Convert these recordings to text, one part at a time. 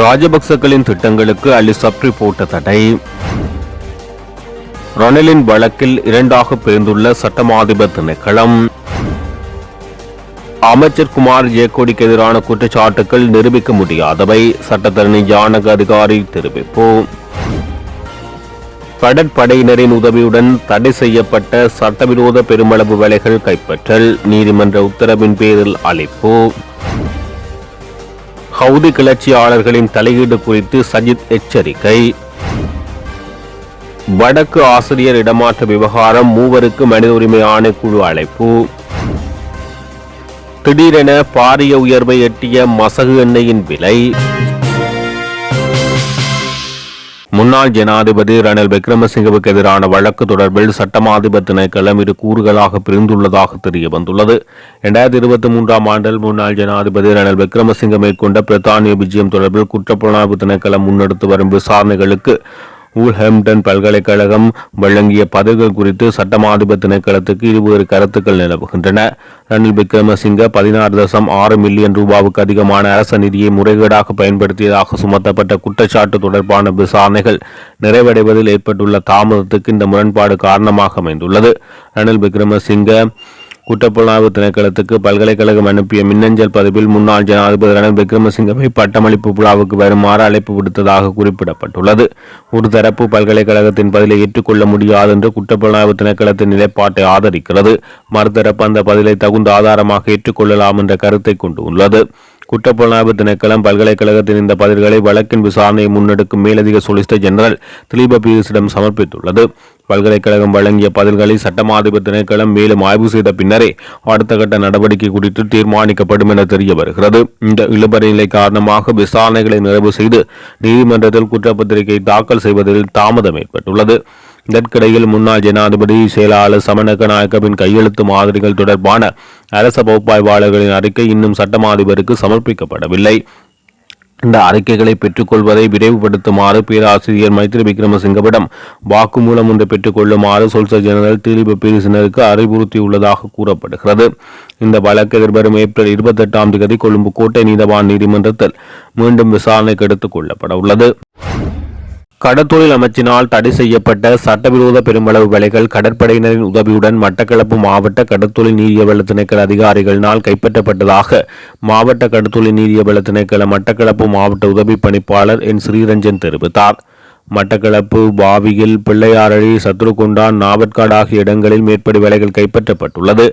ராஜபக்சக்களின் திட்டங்களுக்கு அலி சப்ரி போட்ட தடை. ரணிலின் வழக்கில் இரண்டாக பிரிந்துள்ள சட்டமாதிபர் திணைக்களம். அமைச்சர் குமார் ஜேக்கோடிக்கு எதிரான குற்றச்சாட்டுகள் நிரூபிக்க முடியாதவை, சட்டத்தரணி ஜானக அதிகாரி தெரிவிப்பு. கடற்படையினரின் உதவியுடன் தடை செய்யப்பட்ட சட்டவிரோத பெருமளவு வேலைகள் கைப்பற்றல், நீதிமன்ற உத்தரவின் பேரில் அழைப்பு. ஹவுதி கிளர்ச்சியாளர்களின் தலையீடு குறித்து சஜித் எச்சரிக்கை. வடக்கு ஆசிரியர் இடமாற்ற விவகாரம், மூவருக்கு மனித உரிமை ஆணைக்குழு அழைப்பு. திடீரென பாரிய உயர்வை எட்டிய மசகு எண்ணெயின் விலை. முன்னாள் ஜனாதிபதி ரணில் விக்ரமசிங்கவுக்கு எதிரான வழக்கு தொடர்பில் சட்டமாதிபர் திணைக்களம் இரு கூறுகளாக பிரிந்துள்ளதாக தெரிய வந்துள்ளது. 2023 ஆண்டில் முன்னாள் ஜனாதிபதி ரணில் விக்ரமசிங்க மேற்கொண்ட பிரித்தானிய விஜயம் தொடர்பில் குற்றப்புலனாய்வு திணைக்களம் முன்னெடுத்து வரும் விசாரணைகளுக்கு வூல்ஹாம்ப்டன் பல்கலைக்கழகம் வழங்கிய பதில்கள் குறித்து சட்டமாதிபர் திணைக்களத்துக்கு இருவேறு கருத்துக்கள் நிலவுகின்றன. ரணில் விக்ரமசிங்க 16.6 மில்லியன் ரூபாவுக்கு அதிகமான அரச நிதியை முறைகேடாக பயன்படுத்தியதாக சுமத்தப்பட்ட குற்றச்சாட்டு தொடர்பான விசாரணைகள் நிறைவடைவதில் ஏற்பட்டுள்ள தாமதத்துக்கு இந்த முரண்பாடு காரணமாக அமைந்துள்ளது. ரணில் விக்ரமசிங்க குற்றப்புலனாய்வு திணைக்களத்துக்கு பல்கலைக்கழகம் அனுப்பிய மின்னஞ்சல் பதிவில் முன்னாள் ஜனாதிபதி ரணில் விக்ரமசிங்கவை பட்டமளிப்பு விழாவுக்கு வருமாறு அழைப்பு விடுத்ததாக குறிப்பிடப்பட்டுள்ளது. ஒரு தரப்பு பல்கலைக்கழகத்தின் பதிலை ஏற்றுக்கொள்ள முடியாது என்று குற்றப்புலனாய்வு திணைக்களத்தின் நிலைப்பாட்டை ஆதரிக்கிறது. மறுதரப்பு அந்த பதிலை தகுந்த ஆதாரமாக ஏற்றுக்கொள்ளலாம் என்ற கருத்தை கொண்டுள்ளது. குற்றப்புலனாய்வு திணைக்களம் பல்கலைக்கழகத்தின் இந்த பதில்களை வழக்கின் விசாரணையை முன்னெடுக்கும் மேலதிக சொலிசிட்டர் ஜெனரல் திலீப பீரிஸிடம் சமர்ப்பித்துள்ளது. பல்கலைக்கழகம் வழங்கிய பதில்களை சட்டமாதிபர் திணைக்களம் மேலும் ஆய்வு செய்த பின்னரே அடுத்த கட்ட நடவடிக்கை குறித்து தீர்மானிக்கப்படும் என தெரிய வருகிறது. இந்த இழுபறி நிலை காரணமாக விசாரணைகளை நிறைவு செய்து நீதிமன்றத்தில் குற்றப்பத்திரிகை தாக்கல் செய்வதில் தாமதம் ஏற்பட்டுள்ளது. இதற்கிடையில் முன்னாள் ஜனாதிபதி செயலாளர் சமநக நாயக்கவின் கையெழுத்து மாதிரிகள் தொடர்பான அரச பகுப்பாய்வாளர்களின் அறிக்கை இன்னும் சட்டமாதிபருக்கு சமர்ப்பிக்கப்படவில்லை. இந்த அறிக்கைகளை பெற்றுக்கொள்வதை விரைவுபடுத்துமாறு பேராசிரியர் மைத்ரி விக்ரமசிங்கவிடம் வாக்குமூலம் ஒன்று பெற்றுக்கொள்ளுமாறு சொலிசிட்டர் ஜெனரல் திலீப பீரிஸினருக்கு அறிவுறுத்தியுள்ளதாக கூறப்படுகிறது. இந்த வழக்கு எதிர்வரும் ஏப்ரல் 28 கொழும்பு கோட்டை நீதவான் நீதிமன்றத்தில் மீண்டும் விசாரணைக்கு எடுத்துக் கொள்ளப்பட உள்ளது. கடற்தொழில் அமைச்சினால் தடை செய்யப்பட்ட சட்டவிரோத பெருமளவு வேலைகள் கடற்படையினரின் உதவியுடன் மட்டக்களப்பு மாவட்ட கடற்தொழில் நீரியவள திணைக்கள அதிகாரிகளினால் கைப்பற்றப்பட்டதாக மாவட்ட கடற்தொழில் நீரியவள திணைக்கள மட்டக்களப்பு மாவட்ட உதவி பணிப்பாளர் என் ஸ்ரீரஞ்சன் தெரிவித்தார். மட்டக்களப்பு, பாவியில், பிள்ளையாரழி, சத்ருகுண்டான், நாவற்காடு ஆகிய இடங்களில் மேற்படி வேலைகள் கைப்பற்றப்பட்டுள்ளது.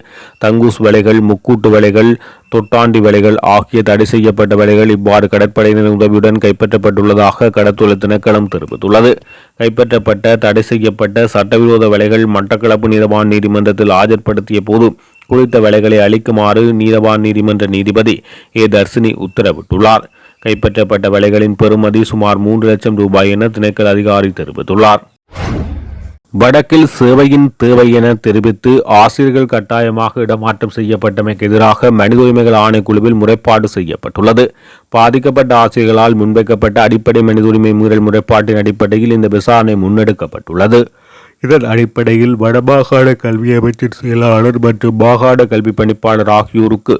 தங்கூஸ் வேலைகள், முக்கூட்டு வேலைகள், தொட்டாண்டி வேலைகள் ஆகிய தடை செய்யப்பட்ட வேலைகள் இவ்வாறு கடற்படையினரின் உதவியுடன் கைப்பற்றப்பட்டுள்ளதாக கடற்தொழில் திணைக்களம் தெரிவித்துள்ளது. கைப்பற்றப்பட்ட தடை செய்யப்பட்ட சட்டவிரோத வேலைகள் மட்டக்களப்பு நீதவான் நீதிமன்றத்தில் ஆஜர்படுத்திய போது குறித்த வேலைகளை அளிக்குமாறு நீதவான் நீதிமன்ற நீதிபதி ஏ தர்சினி உத்தரவிட்டுள்ளார். கைப்பற்றப்பட்ட வேலைகளின் பெறுமதி சுமார் 3 லட்சம் ரூபாய் என திணைக்கள அதிகாரி தெரிவித்துள்ளார். வடக்கில் சேவையின் தேவை என தெரிவித்து ஆசிரியர்கள் கட்டாயமாக இடமாற்றம் செய்யப்பட்டமைக்கு எதிராக மனித உரிமைகள் ஆணைக்குழுவில் முறைப்பாடு செய்யப்பட்டுள்ளது. பாதிக்கப்பட்ட ஆசிரியர்களால் முன்வைக்கப்பட்ட அடிப்படை மனித உரிமை மீறல் முறைப்பாட்டின் அடிப்படையில் இந்த விசாரணை முன்னெடுக்கப்பட்டுள்ளது. இதன் அடிப்படையில் வடமாகாண கல்வி அமைச்சின் செயலாளர் மற்றும் மாகாண கல்வி பணிப்பாளர் ஆகியோருக்கு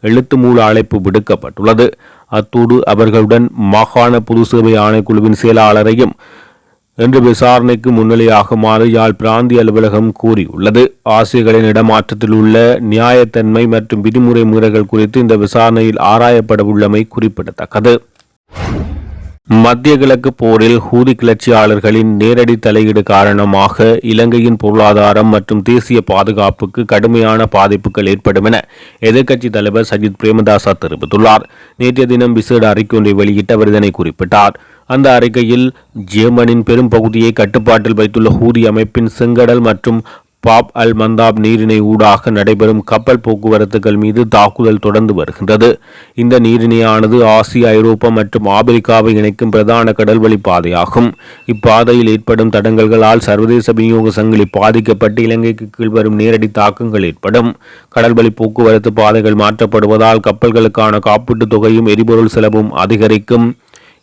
எழுத்து மூல அழைப்பு விடுக்கப்பட்டுள்ளது. அத்தோடு அவர்களுடன் மாகாண பொது சேவை ஆணைக்குழுவின் செயலாளரையும் இன்று விசாரணைக்கு முன்னிலையாகுமாறு யாழ் பிராந்திய அலுவலகம் கூறியுள்ளது. ஆசிரியர்களின் இடமாற்றத்தில் உள்ள நியாயத்தன்மை மற்றும் விதிமுறை மீறல்கள் குறித்து இந்த விசாரணையில் ஆராயப்பட உள்ளமை குறிப்பிடத்தக்கது. மத்திய கிழக்கு போரில் ஹூதி கிளர்ச்சியாளர்களின் நேரடி தலையீடு காரணமாக இலங்கையின் பொருளாதாரம் மற்றும் தேசிய பாதுகாப்புக்கு கடுமையான பாதிப்புகள் ஏற்படும் என எதிர்க்கட்சி தலைவர் சஜித் பிரேமதாச தெரிவித்துள்ளார். நேற்றைய தினம் விசேட அறிக்கை ஒன்றை வெளியிட்டு அவர் இதனை குறிப்பிட்டார். அந்த அறிக்கையில் ஜேமனின் பெரும் பகுதியை கட்டுப்பாட்டில் வைத்துள்ள ஹூதி அமைப்பின் செங்கடல் மற்றும் பாப் அல் மந்தாப் நீரிணை ஊடாக நடைபெறும் கப்பல் போக்குவரத்துகள் மீது தாக்குதல் தொடர்ந்து வருகின்றது. இந்த நீரிணையானது ஆசியா, ஐரோப்பா மற்றும் ஆப்பிரிக்காவை இணைக்கும் பிரதான கடல்வழி பாதையாகும். இப்பாதையில் ஏற்படும் தடங்கல்களால் சர்வதேச விநியோக சங்கிலி பாதிக்கப்பட்டு இலங்கைக்கு கீழ்வரும் நேரடி தாக்கங்கள் ஏற்படும். கடல்வழி போக்குவரத்து பாதைகள் மாற்றப்படுவதால் கப்பல்களுக்கான காப்பீட்டுத் தொகையும் எரிபொருள் செலவும் அதிகரிக்கும்.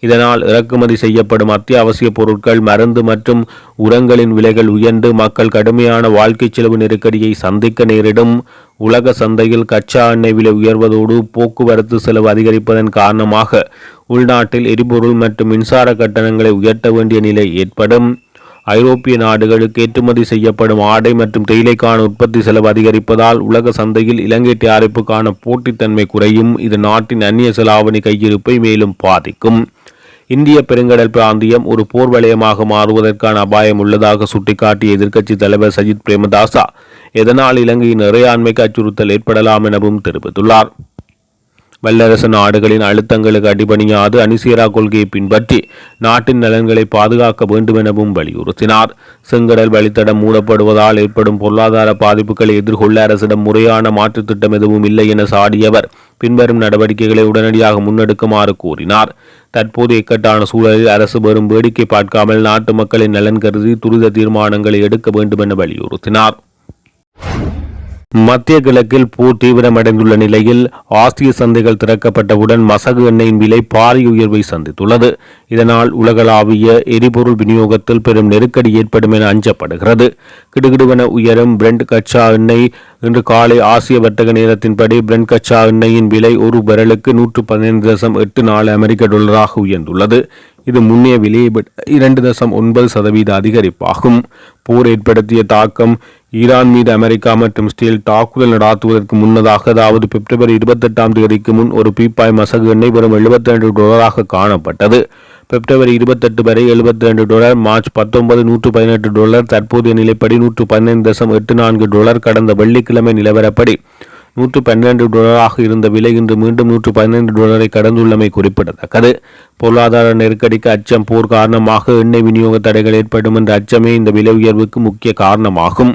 இதனால் இறக்குமதி செய்யப்படும் அத்தியாவசிய பொருட்கள், மருந்து மற்றும் உரங்களின் விலைகள் உயர்ந்து மக்கள் கடுமையான வாழ்க்கை செலவு நெருக்கடியை சந்திக்க நேரிடும். உலக சந்தையில் கச்சா எண்ணெய் விலை உயர்வதோடு போக்குவரத்து செலவு அதிகரிப்பதன் காரணமாக உள்நாட்டில் எரிபொருள் மற்றும் மின்சார கட்டணங்களை உயர்த்த வேண்டிய நிலை ஏற்படும். ஐரோப்பிய நாடுகளுக்கு ஏற்றுமதி செய்யப்படும் ஆடை மற்றும் தேயிலைக்கான உற்பத்தி செலவு அதிகரிப்பதால் உலக சந்தையில் இலங்கை தயாரிப்புக்கான போட்டித்தன்மை குறையும். இது நாட்டின் அந்நிய செலாவணி கையிருப்பை மேலும் பாதிக்கும். இந்திய பெருங்கடல் பிராந்தியம் ஒரு போர் வலயமாக மாறுவதற்கான அபாயம் உள்ளதாக சுட்டிக்காட்டிய எதிர்க்கட்சி தலைவர் சஜித் பிரேமதாசா, இதனால் இலங்கையின் இறையாண்மைக்கு அச்சுறுத்தல் ஏற்படலாம் எனவும் தெரிவித்துள்ளார். வல்லரசு நாடுகளின் அழுத்தங்களுக்கு அடிபணியாது அணிசேரா கொள்கையை பின்பற்றி நாட்டின் நலன்களை பாதுகாக்க வேண்டும் எனவும் வலியுறுத்தினார். செங்கடல் வழித்தடம் மூடப்படுவதால் ஏற்படும் பொருளாதார பாதிப்புகளை எதிர்கொள்ள அரசிடம் முறையான மாற்றுத் திட்டம் எதுவும் இல்லை என சாடியவர் பின்வரும் நடவடிக்கைகளை உடனடியாக முன்னெடுக்குமாறு கூறினார். தற்போது இக்கட்டான சூழலில் அரசு வெறும் வேடிக்கை பார்க்காமல் நாட்டு மக்களின் நலன் கருதி துரித தீர்மானங்களை எடுக்க வேண்டும் என வலியுறுத்தினார். மத்திய கிழக்கில் போர் தீவிரமடைந்துள்ள நிலையில் ஆசிய சந்தைகள் திறக்கப்பட்டவுடன் மசகு எண்ணெயின் விலை பாரிய உயர்வை சந்தித்துள்ளது. இதனால் உலகளாவிய எரிபொருள் விநியோகத்தில் பெரும் நெருக்கடி ஏற்படும் என அஞ்சப்படுகிறது. கிடுகிடுவென உயரும் பிரெண்ட் கச்சா எண்ணெய் இன்று காலை ஆசிய வர்த்தக நேரத்தின்படி பிரெண்ட் கச்சா எண்ணெயின் விலை ஒரு பரலுக்கு 115.84 அமெரிக்க டாலராக உயர்ந்துள்ளது. இது முன்னைய விலையை 2.9% அதிகரிப்பாகும். போர் ஏற்படுத்திய தாக்கம் ஈரான் மீது அமெரிக்கா மற்றும் இஸ்ரேல் தாக்குதல் நடாத்துவதற்கு முன்னதாக, அதாவது பிப்ரவரி 28ஆம் தேதிக்கு முன் ஒரு பீப்பாய் மசகு எண்ணெய் வெறும் $72 காணப்பட்டது. பிப்ரவரி 28 வரை $72, மார்ச் 19 $118, தற்போதைய நிலைப்படி $115.84, கடந்த வெள்ளிக்கிழமை நிலவரப்படி $112 இருந்த விலை இன்று மீண்டும் $115 கடந்துள்ளமை குறிப்பிடத்தக்கது. பொருளாதார நெருக்கடிக்கு அச்சம். போர் காரணமாக எண்ணெய் விநியோக தடைகள் ஏற்படும் என்ற அச்சமே இந்த விலை உயர்வுக்கு முக்கிய காரணமாகும்.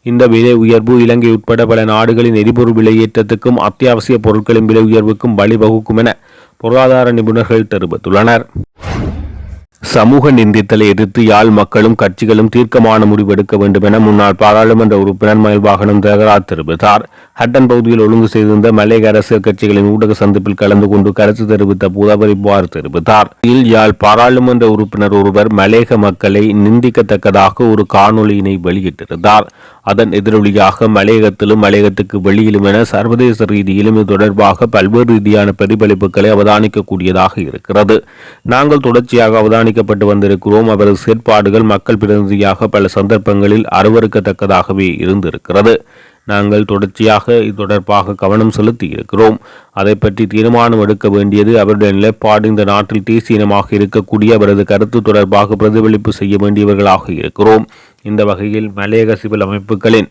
இந்த விலை உயர்வு இலங்கை உட்பட பல நாடுகளின் எரிபொருள் விலையேற்றத்துக்கும் அத்தியாவசிய பொருட்களின் விலை உயர்வுக்கும் வழிவகுக்கும் என பொருளாதார நிபுணர்கள் தெரிவித்துள்ளனர். சமூக நிந்தித்தலை எதிர்த்து யாழ் மக்களும் கட்சிகளும் தீர்க்கமான முடிவெடுக்க வேண்டும் என முன்னாள் பாராளுமன்ற உறுப்பினர் மயில்வாகனம் தேகராஜ் தெரிவித்தார். ஹட்டன் பகுதியில் ஒழுங்கு செய்திருந்த மலையக அரசியல் கட்சிகளின் ஊடக சந்திப்பில் கலந்து கொண்டு கருத்து தெரிவித்த போது அவர் இவ்வாறு தெரிவித்தார். யாழ் பாராளுமன்ற உறுப்பினர் ஒருவர் மலையக மக்களை நிந்திக்கத்தக்கதாக ஒரு காணொலியினை வெளியிட்டிருந்தார். அதன் எதிரொலியாக மலையகத்திலும் மலையகத்துக்கு வெளியிலும் என சர்வதேச ரீதியிலும் இது தொடர்பாக பல்வேறு ரீதியான பிரதிபலிப்புகளை அவதானிக்கக்கூடியதாக இருக்கிறது. நாங்கள் தொடர்ச்சியாக அவதானிக்கப்பட்டு வந்திருக்கிறோம். அவரது செயற்பாடுகள் மக்கள் பிரதிநிதியாக பல சந்தர்ப்பங்களில் அருவருக்கத்தக்கதாகவே இருந்திருக்கிறது. நாங்கள் தொடர்ச்சியாக இது தொடர்பாக கவனம் செலுத்தி இருக்கிறோம். அதை பற்றி தீர்மானம் எடுக்க வேண்டியது அவருடைய நிலைப்பாடு. இந்த நாட்டில் தேசிய இனமாக இருக்கக்கூடிய அவரது கருத்து தொடர்பாக பிரதிபலிப்பு செய்ய வேண்டியவர்களாக இருக்கிறோம். இந்த வகையில் மலையக சிவில் அமைப்புகளின்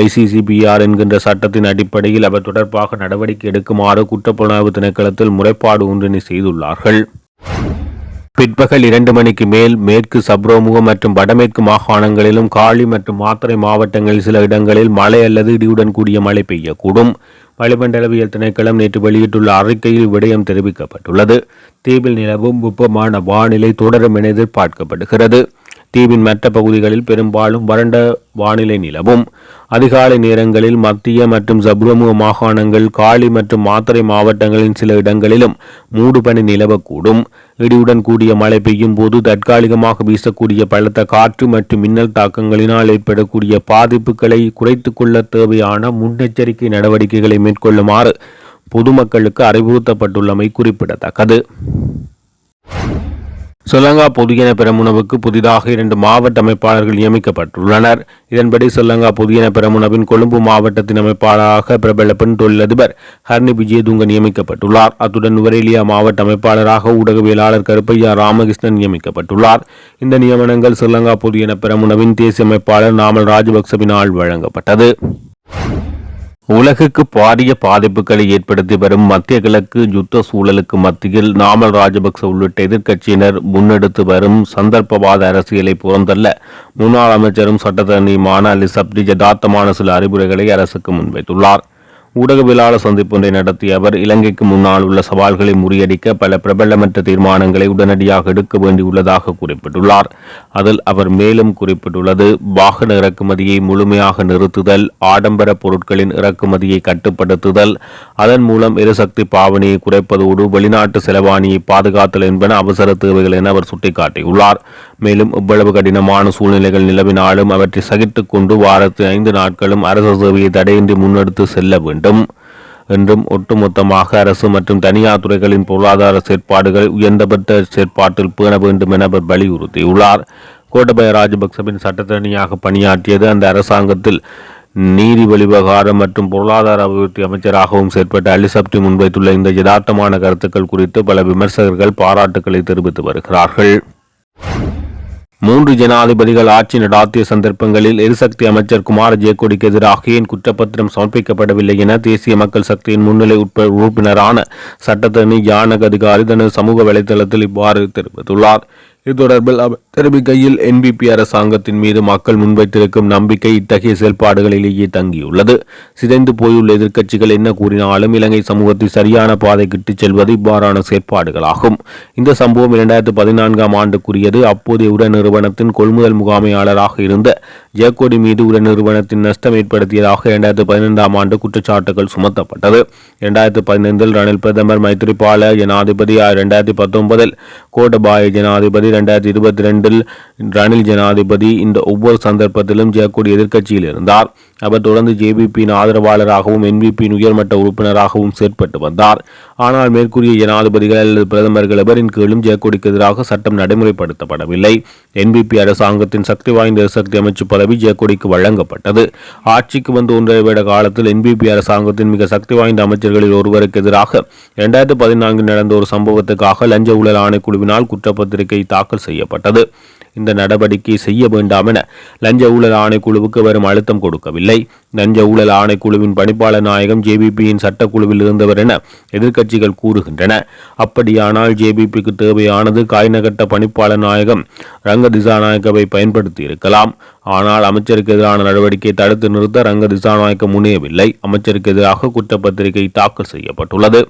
ICCPR என்கின்ற சட்டத்தின் அடிப்படையில் அவர் தொடர்பாக நடவடிக்கை எடுக்குமாறு குற்றப்புலனாய்வு திணைக்களத்தில் முறைப்பாடு ஒன்றினை செய்துள்ளார்கள். பிற்பகல் 2 மணிக்கு மேல் மேற்கு சப்ரோமுகம் மற்றும் வடமேற்கு மாகாணங்களிலும் காலி மற்றும் மாத்தறை மாவட்டங்களில் சில இடங்களில் மழை அல்லது இடியுடன் கூடிய மழை பெய்யக்கூடும். வளிமண்டலவியல் திணைக்களம் நேற்று வெளியிட்டுள்ள அறிக்கையில் விடயம் தெரிவிக்கப்பட்டுள்ளது. தீவில் நிலவும் வெப்பமான வானிலை தொடரும் என எதிர்பார்க்கப்படுகிறது. தீவின் மற்ற பகுதிகளில் பெரும்பாலும் வறண்ட வானிலை நிலவும். அதிகாலை நேரங்களில் மத்திய மற்றும் சப்ரமுக மாகாணங்கள், காலி மற்றும் மாத்தறை மாவட்டங்களின் சில இடங்களிலும் மூடுபனி நிலவக்கூடும். இடியுடன் கூடிய மழை பெய்யும் போது தற்காலிகமாக வீசக்கூடிய பலத்த காற்று மற்றும் மின்னல் தாக்கங்களினால் ஏற்படக்கூடிய பாதிப்புகளை குறைத்துக் கொள்ள தேவையான முன்னெச்சரிக்கை நடவடிக்கைகளை மேற்கொள்ளுமாறு பொதுமக்களுக்கு அறிவுறுத்தப்பட்டுள்ளமை குறிப்பிடத்தக்கது. ஸ்ரீலங்கா பொதுஜன பெரமுனவுக்கு புதிதாக 2 மாவட்ட அமைப்பாளர்கள் நியமிக்கப்பட்டுள்ளனர். இதன்படி ஸ்ரீலங்கா பொதுஜன பெரமுனவின் கொழும்பு மாவட்டத்தின் அமைப்பாளராக பிரபல பெண் தொழிலதிபர் ஹர்னி விஜயதுங்க நியமிக்கப்பட்டுள்ளார். அத்துடன் நுவரெலியா மாவட்ட அமைப்பாளராக ஊடகவியலாளர் கருப்பையா ராமகிருஷ்ணன் நியமிக்கப்பட்டுள்ளார். இந்த நியமனங்கள் ஸ்ரீலங்கா பொதுஜன பெரமுனவின் தேசிய அமைப்பாளர் நாமல் ராஜபக்சவினால் வழங்கப்பட்டது. உலகுக்கு பாரிய பாதிப்புகளை ஏற்படுத்தி வரும் மத்திய கிழக்கு யுத்த சூழலுக்கு மத்தியில் நாமல் ராஜபக்ச உள்ளிட்ட எதிர்க்கட்சியினர் முன்னெடுத்து வரும் சந்தர்ப்பவாத அரசியலை புறந்தள்ள முன்னாள் அமைச்சரும் சட்டத்தரணியுமான அலிசப்ரி யதார்த்தமான சில அறிவுரைகளை அரசுக்கு முன்வைத்துள்ளார். ஊடகவியலாளர் சந்திப்பு ஒன்றை நடத்திய அவர், இலங்கைக்கு முன்னால் உள்ள சவால்களை முறியடிக்க பல பிரபலமற்ற தீர்மானங்களை உடனடியாக எடுக்க வேண்டியுள்ளதாக குறிப்பிட்டுள்ளார். அதில் அவர் மேலும் குறிப்பிட்டுள்ளது, வாகன இறக்குமதியை முழுமையாக நிறுத்துதல், ஆடம்பர பொருட்களின் இறக்குமதியை கட்டுப்படுத்துதல், அதன் மூலம் எரிசக்தி பாவனையை குறைப்பதோடு வெளிநாட்டு செலவாணியை பாதுகாத்தல் என்பன அவசர தேவைகள் என அவர் சுட்டிக்காட்டியுள்ளார். மேலும் இவ்வளவு கடினமான சூழ்நிலைகள் நிலவினாலும் அவற்றை சகித்துக் கொண்டு வாரத்தில் 5 நாட்களும் அரசு சேவையை தடையின்றி முன்னெடுத்து செல்ல வேண்டும் என்றும் ஒட்டுமொத்தமாக அரசு மற்றும் தனியார் துறைகளின் பொருளாதார செயற்பாடுகள் உயர்ந்தபட்ச செயற்பாட்டில் பேண வேண்டும் என அவர் வலியுறுத்தியுள்ளார். கோட்டபய ராஜபக்சவின் சட்டத்தரணியாக பணியாற்றியது. அந்த அரசாங்கத்தில் நீதி வெளிவகாரம் மற்றும் பொருளாதார அபிவிருத்தி அமைச்சராகவும் செயற்பட்ட அலிசப்டி முன்வைத்துள்ள இந்த யதார்த்தமான கருத்துக்கள் குறித்து பல விமர்சகர்கள் பாராட்டுக்களை தெரிவித்து வருகிறார்கள். 3 ஜனாதிபதிகள் ஆட்சி நடாத்திய சந்தர்ப்பங்களில் எரிசக்தி அமைச்சர் குமார ஜெயக்கொடிக்கு எதிராக ஏன் குற்றப்பத்திரம் சமர்ப்பிக்கப்படவில்லை என தேசிய மக்கள் சக்தியின் முன்னிலை உறுப்பினரான சட்டத்தரணி ஜானக அதிகாரி தனது சமூக வலைதளத்தில் இவ்வாறு தெரிவித்துள்ளார். இது தொடர்பில் அவர் தெரிவிக்கையில், என்பிபி அரசாங்கத்தின் மீது மக்கள் முன்வைத்திருக்கும் நம்பிக்கை இத்தகைய செயல்பாடுகளிலேயே தங்கியுள்ளது. சிதைந்து போயுள்ள எதிர்க்கட்சிகள் என்ன கூறினாலும் இலங்கை சமூகத்தை சரியான பாதைக்கு இட்டுச் செல்வது இவ்வாறான செயற்பாடுகளாகும். இந்த சம்பவம் 2014ஆம் ஆண்டுக்குரியது. அப்போதைய உர நிறுவனத்தின் கொள்முதல் முகாமையாளராக இருந்த ஜெயக்கொடி மீது உர நிறுவனத்தின் நஷ்டம் ஏற்படுத்தியதாக 2015ஆம் ஆண்டு குற்றச்சாட்டுகள் சுமத்தப்பட்டது. 2015இல் ரணில் பிரதமர், மைத்திரிபால ஜனாதிபதி, 2019இல் கோட்டபாய ஜனாதிபதி, 2022இல் ரணில் ஜனாதிபதி. இந்த ஒவ்வொரு சந்தர்ப்பத்திலும் ஜெயக்கொடி எதிர்க்கட்சியில் இருந்தார். அவர் தொடர்ந்து ஜேவிபியின் ஆதரவாளராகவும் என்பிபியின் உயர்மட்ட உறுப்பினராகவும் செயற்பட்டு வந்தார். ஆனால் மேற்கூறிய ஜனாதிபதிகள் அல்லது பிரதமர்கள் எவரின் கீழும் ஜெயக்கொடிக்கு எதிராக சட்டம் நடைமுறைப்படுத்தப்படவில்லை. என்பிபி அரசாங்கத்தின் சக்தி வாய்ந்த எரிசக்தி அமைச்சு பதவி ஜெயக்கொடிக்கு வழங்கப்பட்டது. ஆட்சிக்கு வந்து 1.5 வருட காலத்தில் என்பிபி அரசாங்கத்தின் மிக சக்தி வாய்ந்த அமைச்சர்களில் ஒருவருக்கு எதிராக 2014 நடந்த ஒரு சம்பவத்துக்காக லஞ்ச ஊழல் ஆணைக்குழுவினால் குற்றப்பத்திரிகை தாக்கல் செய்யப்பட்டது. இந்த நடவடிக்கை செய்ய வேண்டாம் என லஞ்ச ஊழல் ஆணைக்குழுவுக்கு வரும் அழுத்தம் கொடுக்கவில்லை. லஞ்ச ஊழல் ஆணைக்குழுவின் பணிப்பாளர் நாயகம் ஜேபிபியின் சட்டக்குழுவில் இருந்தவர் என எதிர்க்கட்சிகள் கூறுகின்றன. அப்படியானால் ஜேபிபிக்கு தேவையானது காய்நகட்ட பணிப்பாளர் நாயகம் ரங்க திசாநாயக்கவை பயன்படுத்தி இருக்கலாம். ஆனால் அமைச்சருக்கு எதிரான நடவடிக்கையை தடுத்து நிறுத்த ரங்க திசாநாயக்க முனையவில்லை. அமைச்சருக்கு எதிராக குற்றப்பத்திரிகை தாக்கல் செய்யப்பட்டுள்ளது.